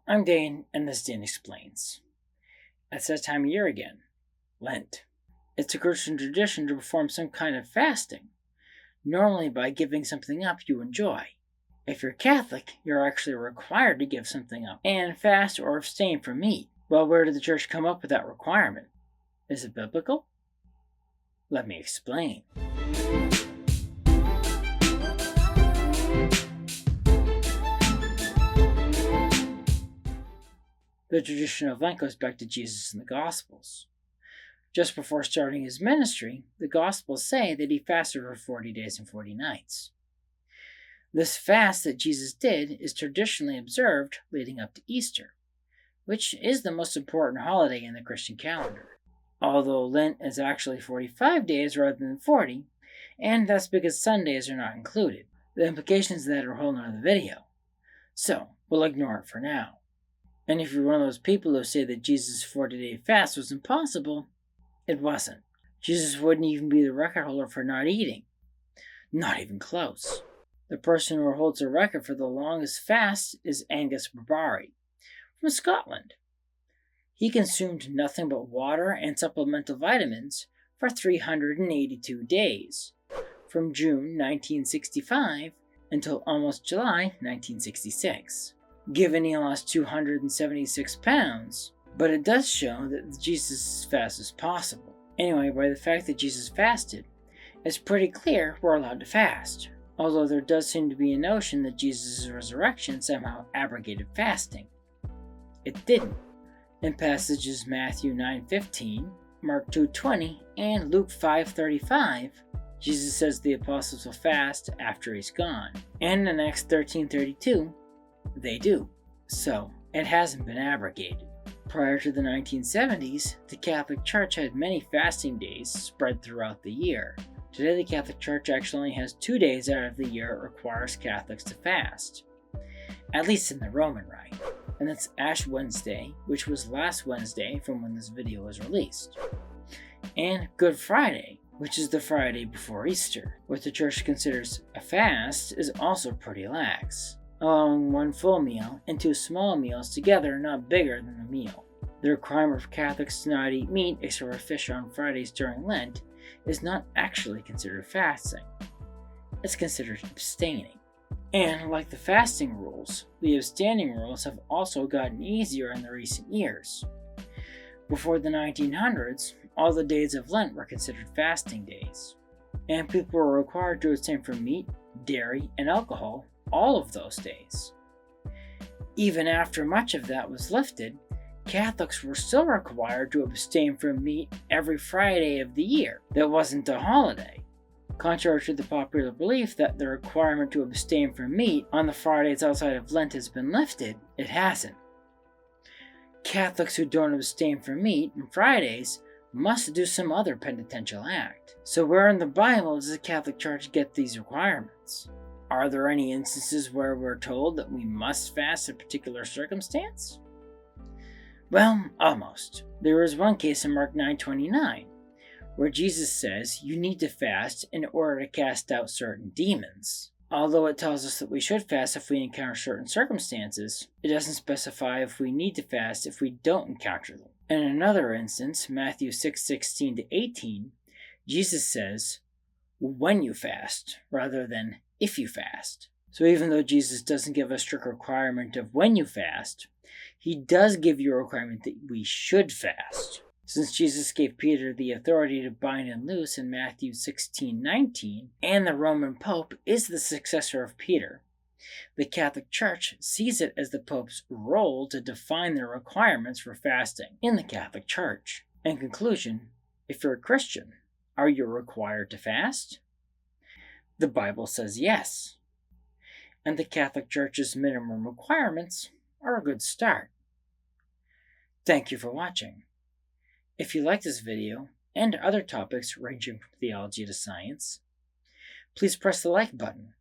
I'm Dane, and this is Dan Explains. It's that time of year again, Lent. It's a Christian tradition to perform some kind of fasting, normally by giving something up you enjoy. If you're Catholic, you're actually required to give something up and fast or abstain from meat. Well, where did the church come up with that requirement? Is it biblical? Let me explain. The tradition of Lent goes back to Jesus in the Gospels. Just before starting his ministry, the Gospels say that he fasted for 40 days and 40 nights. This fast that Jesus did is traditionally observed leading up to Easter, which is the most important holiday in the Christian calendar. Although Lent is actually 45 days rather than 40, and that's because Sundays are not included. The implications of that are a whole nother video, so we'll ignore it for now. And if you're one of those people who say that Jesus' 40-day fast was impossible, it wasn't. Jesus wouldn't even be the record holder for not eating. Not even close. The person who holds the record for the longest fast is Angus Barbari from Scotland. He consumed nothing but water and supplemental vitamins for 382 days, from June 1965 until almost July 1966. Given he lost 276 pounds, but it does show that Jesus' fast is possible. Anyway, by the fact that Jesus fasted, it's pretty clear we're allowed to fast, although there does seem to be a notion that Jesus' resurrection somehow abrogated fasting. It didn't. In passages Matthew 9:15, Mark 2:20, and Luke 5:35, Jesus says the apostles will fast after he's gone. And in Acts 13:32, they do. So, it hasn't been abrogated. Prior to the 1970s, the Catholic Church had many fasting days spread throughout the year. Today, the Catholic Church actually only has 2 days out of the year it requires Catholics to fast, at least in the Roman Rite, and that's Ash Wednesday, which was last Wednesday from when this video was released, and Good Friday, which is the Friday before Easter. What the Church considers a fast is also pretty lax, allowing one full meal and 2 small meals together not bigger than a meal. The requirement for Catholics to not eat meat except for fish on Fridays during Lent is not actually considered fasting. It's considered abstaining. And like the fasting rules, the abstaining rules have also gotten easier in the recent years. Before the 1900s, all the days of Lent were considered fasting days, and people were required to abstain from meat, dairy, and alcohol all of those days. Even after much of that was lifted, Catholics were still required to abstain from meat every Friday of the year that wasn't a holiday. Contrary to the popular belief that the requirement to abstain from meat on the Fridays outside of Lent has been lifted, it hasn't. Catholics who don't abstain from meat on Fridays must do some other penitential act. So where in the Bible does the Catholic Church get these requirements? Are there any instances where we're told that we must fast in a particular circumstance? Well, almost. There is one case in Mark 9:29, where Jesus says you need to fast in order to cast out certain demons. Although it tells us that we should fast if we encounter certain circumstances, it doesn't specify if we need to fast if we don't encounter them. In another instance, Matthew 6:16-18, Jesus says, when you fast, rather than if you fast. So even though Jesus doesn't give a strict requirement of when you fast, he does give you a requirement that we should fast. Since Jesus gave Peter the authority to bind and loose in Matthew 16:19, and the Roman Pope is the successor of Peter, the Catholic Church sees it as the Pope's role to define the requirements for fasting in the Catholic Church. In conclusion, if you're a Christian, are you required to fast? The Bible says yes, and the Catholic Church's minimum requirements are a good start. Thank you for watching. If you like this video, and other topics ranging from theology to science, please press the like button,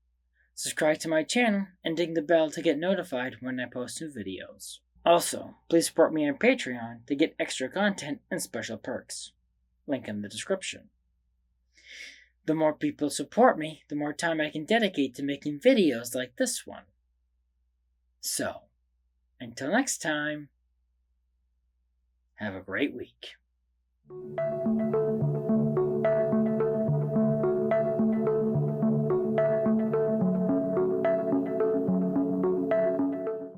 subscribe to my channel, and ding the bell to get notified when I post new videos. Also, please support me on Patreon to get extra content and special perks. Link in the description. The more people support me, the more time I can dedicate to making videos like this one. So, Until next time, have a great week.